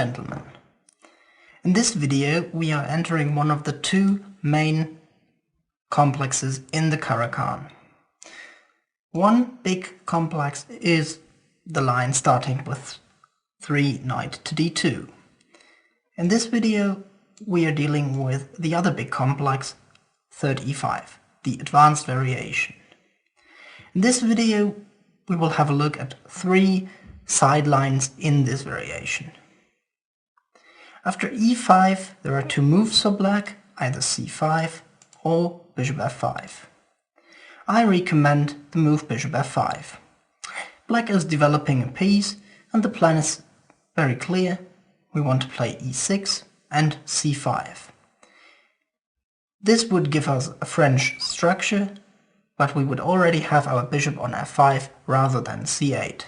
Gentlemen. In this video we are entering one of the two main complexes in the Caro-Kann. One big complex is the line starting with 3 knight to d2. In this video we are dealing with the other big complex, third e5, the advanced variation. In this video we will have a look at 3 sidelines in this variation. After e5 there are 2 moves for black, either c5 or bishop f5. I recommend the move bishop f5. Black is developing a piece and the plan is very clear. We want to play e6 and c5. This would give us a French structure, but we would already have our bishop on f5 rather than c8.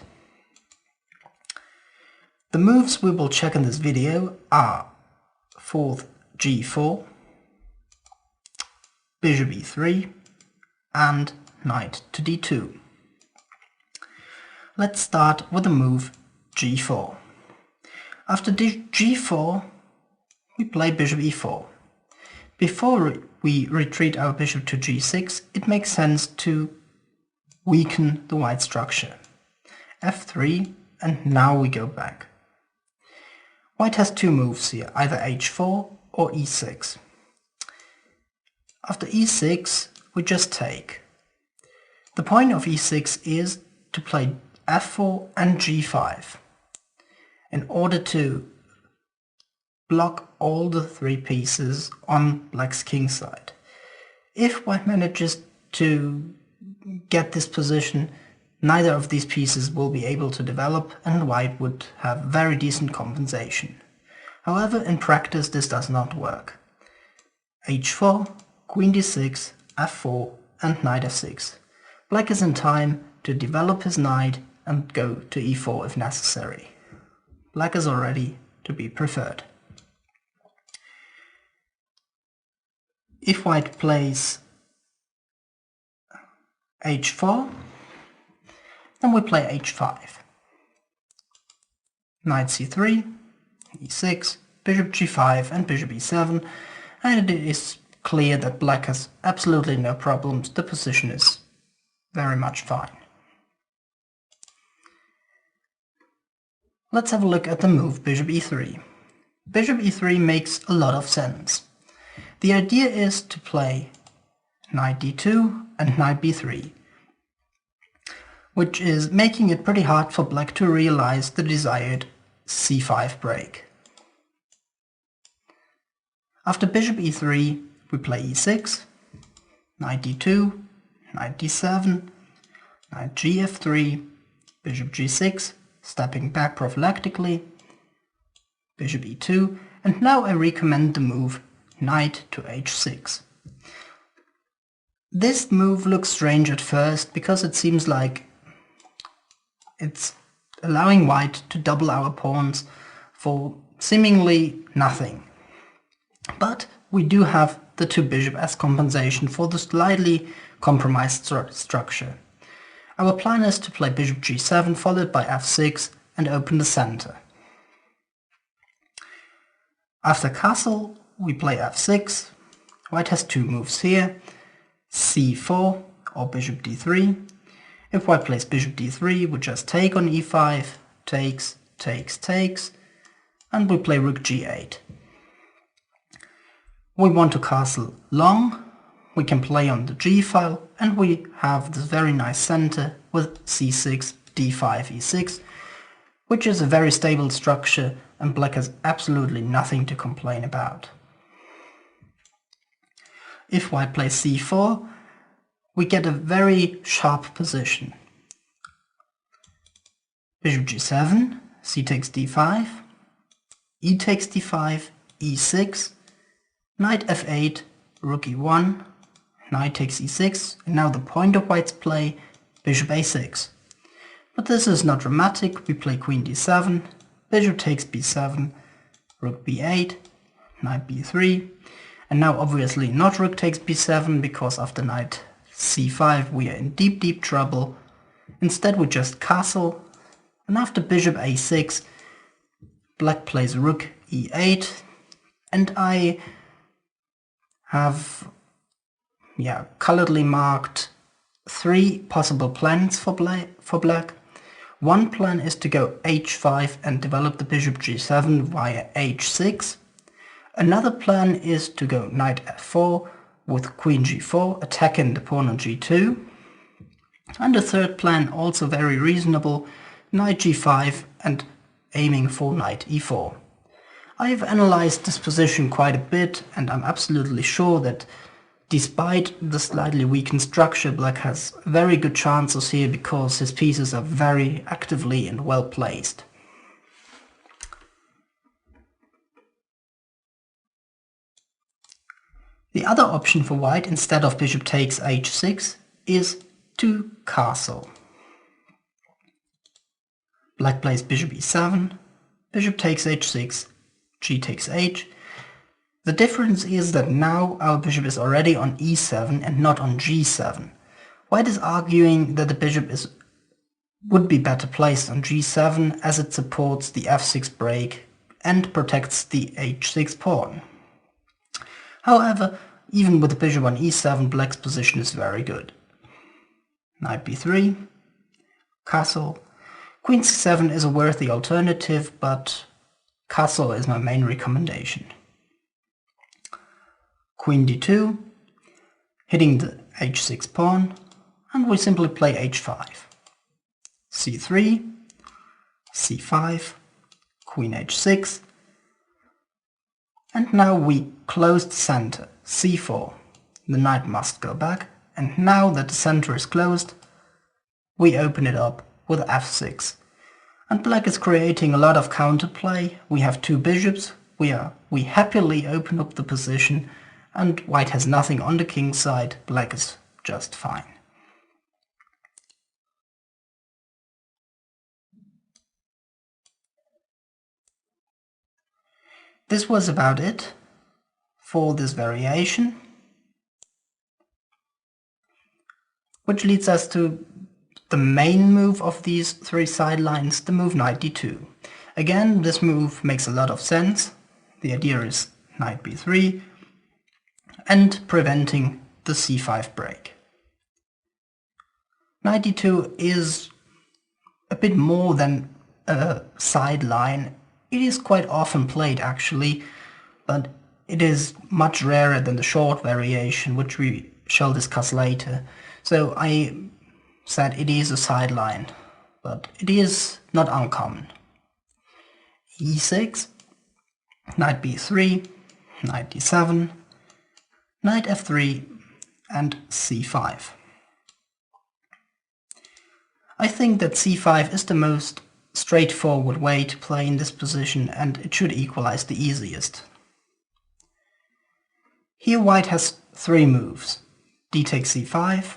The moves we will check in this video are fourth g4, bishop e3 and knight to d2. Let's start with the move g4. After g4 we play bishop e4. Before we retreat our bishop to g6 it makes sense to weaken the white structure. f3 and now we go back. White has 2 moves here, either h4 or e6. After e6 we just take. The point of e6 is to play f4 and g5 in order to block all the 3 pieces on black's king side. If white manages to get this position, neither of these pieces will be able to develop and white would have very decent compensation. However, in practice this does not work. h4, queen d6, f4 and knight f6. Black is in time to develop his knight and go to e4 if necessary. Black is already to be preferred. If white plays h4, then we play h5. Knight c3, e6, bishop g5 and bishop e7, and it is clear that black has absolutely no problems. The position is very much fine. Let's have a look at the move bishop e3. Bishop e3 makes a lot of sense. The idea is to play knight d2 and knight b3, which is making it pretty hard for black to realize the desired c5 break. After bishop e3 we play e6, knight d2, knight d7, knight gf3, bishop g6, stepping back prophylactically, bishop e2, and now I recommend the move knight to h6. This move looks strange at first because it seems like it's allowing white to double our pawns for seemingly nothing. But we do have the 2 bishop as compensation for the slightly compromised structure. Our plan is to play bishop g7 followed by f6 and open the center. After castle we play f6. White has 2 moves here, c4 or bishop d3. If white plays bishop d3 we just take on e5, takes, takes, takes, and we play rook g8. We want to castle long, we can play on the g file, and we have this very nice center with c6, d5, e6, which is a very stable structure and black has absolutely nothing to complain about. If white plays c4, we get a very sharp position. Bishop g7, c takes d5, e takes d5, e6, knight f8, rook e1, knight takes e6, and now the point of white's play, bishop a6. But this is not dramatic, we play queen d7, bishop takes b7, rook b8, knight b3, and now obviously not rook takes b7 because after knight c5 we are in deep trouble. Instead we just castle, and after bishop a6 black plays rook e8, and I have coloredly marked 3 possible plans for black. One plan is to go h5 and develop the bishop g7 via h6. Another plan is to go knight f4 with queen g4, attacking the pawn on g2. And the third plan, also very reasonable, knight g5 and aiming for knight e4. I have analyzed this position quite a bit, and I'm absolutely sure that despite the slightly weakened structure, black has very good chances here because his pieces are very actively and well placed. The other option for white, instead of bishop takes h6, is to castle. Black plays bishop e7, bishop takes h6, g takes h. The difference is that now our bishop is already on e7 and not on g7. White is arguing that the bishop would be better placed on g7 as it supports the f6 break and protects the h6 pawn. However, even with the bishop on e7, black's position is very good. Knight b3, castle. Queen c7 is a worthy alternative, but castle is my main recommendation. Queen d2, hitting the h6 pawn, and we simply play h5. c3, c5, queen h6, and now we close the center, c4. The knight must go back, and now that the center is closed, we open it up with f6. And black is creating a lot of counterplay. We have 2 bishops, we happily open up the position, and white has nothing on the king's side. Black is just fine. This was about it for this variation, which leads us to the main move of these 3 sidelines, the move knight d2. Again, this move makes a lot of sense. The idea is knight b3 and preventing the c5 break. Knight d2 is a bit more than a sideline. It is quite often played actually, but it is much rarer than the short variation, which we shall discuss later. So I said it is a sideline, but it is not uncommon. e6, knight b3, knight d7, knight f3, and c5. I think that c5 is the most straightforward way to play in this position, and it should equalize the easiest. Here white has 3 moves: d takes c5,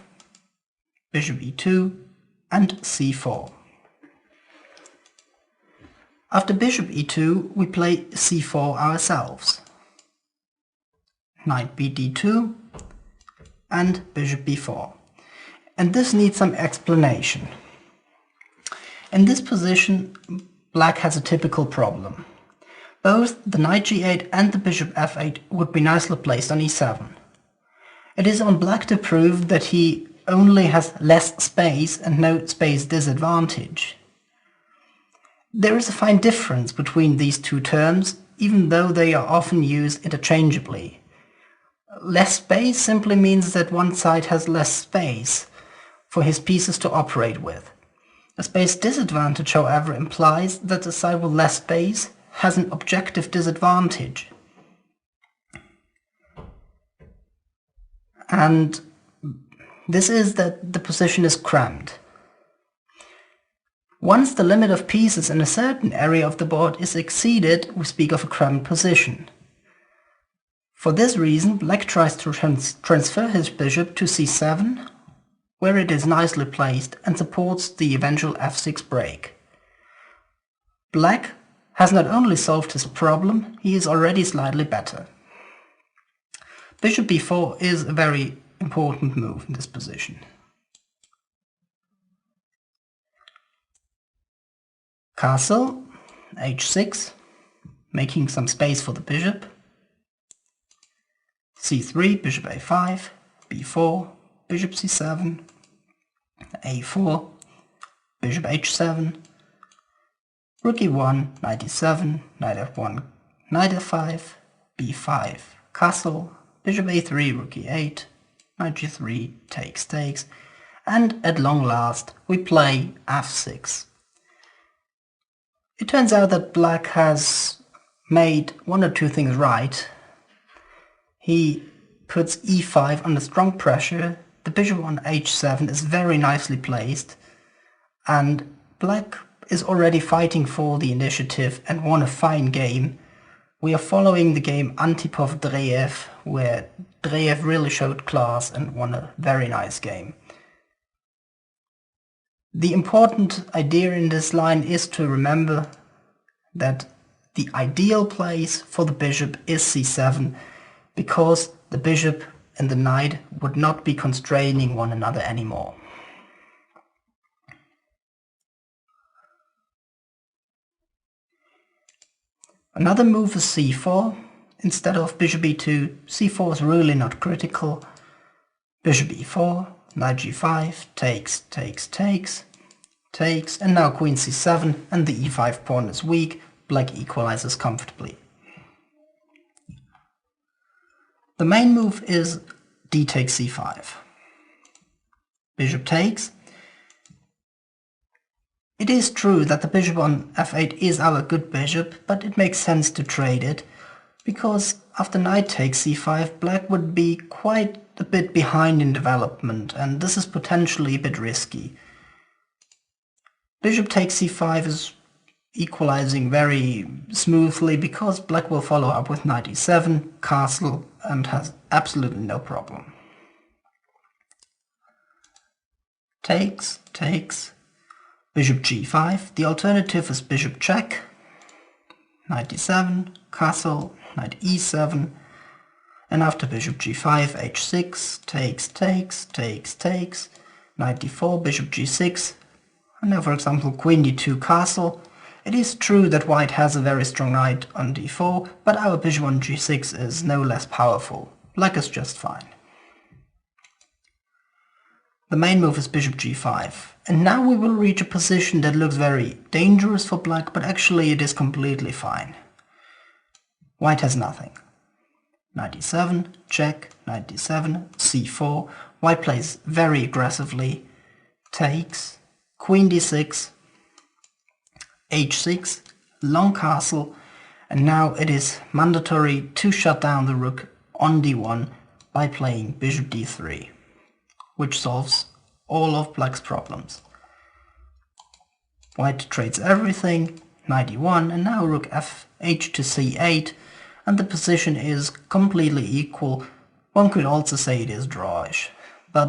bishop e2, and c4. After bishop e2, we play c4 ourselves. Knight bd2 and bishop b4. And this needs some explanation. In this position, black has a typical problem. Both the knight g8 and the bishop f8 would be nicely placed on e7. It is on black to prove that he only has less space and no space disadvantage. There is a fine difference between these 2 terms, even though they are often used interchangeably. Less space simply means that one side has less space for his pieces to operate with. A space disadvantage, however, implies that the side with less space has an objective disadvantage. And this is that the position is cramped. Once the limit of pieces in a certain area of the board is exceeded, we speak of a cramped position. For this reason, black tries to transfer his bishop to c7, where it is nicely placed and supports the eventual f6 break. Black has not only solved his problem, he is already slightly better. Bishop b4 is a very important move in this position. Castle, h6, making some space for the bishop. c3, bishop a5, b4, bishop c7, a4, bishop h7, rook e1, knight e7, knight f1, knight f5, b5, castle, bishop a3, rook e8, knight g3, takes, and at long last we play f6. It turns out that black has made one or two things right. He puts e5 under strong pressure, the bishop on h7 is very nicely placed, and black is already fighting for the initiative and won a fine game. We are following the game Antipov-Dreyev, where Dreyev really showed class and won a very nice game. The important idea in this line is to remember that the ideal place for the bishop is c7, because the bishop and the knight would not be constraining one another anymore. Another move is c4. Instead of bishop e2, c4 is really not critical. Bishop e4, knight g5, takes, and now queen c7, and the e5 pawn is weak. Black equalizes comfortably. The main move is d takes c5. Bishop takes. It is true that the bishop on f8 is our good bishop, but it makes sense to trade it, because after knight takes c5, black would be quite a bit behind in development, and this is potentially a bit risky. Bishop takes c5 is equalizing very smoothly, because black will follow up with knight e7, castle, and has absolutely no problem. Takes, bishop g5. The alternative is bishop check, knight e7, castle, knight e7, and after bishop g5, h6, takes, knight d4, bishop g6, and now for example queen d2, castle. It is true that white has a very strong knight on d4, but our bishop on g6 is no less powerful. Black is just fine. The main move is bishop g5, and now we will reach a position that looks very dangerous for black, but actually it is completely fine. White has nothing. Knight e7, check, knight d7, c4. White plays very aggressively, takes, queen d6, h6, long castle, and now it is mandatory to shut down the rook on d1 by playing bishop d3, which solves all of black's problems. White trades everything, knight e1, and now rook f8 to c8, and the position is completely equal. One could also say it is drawish.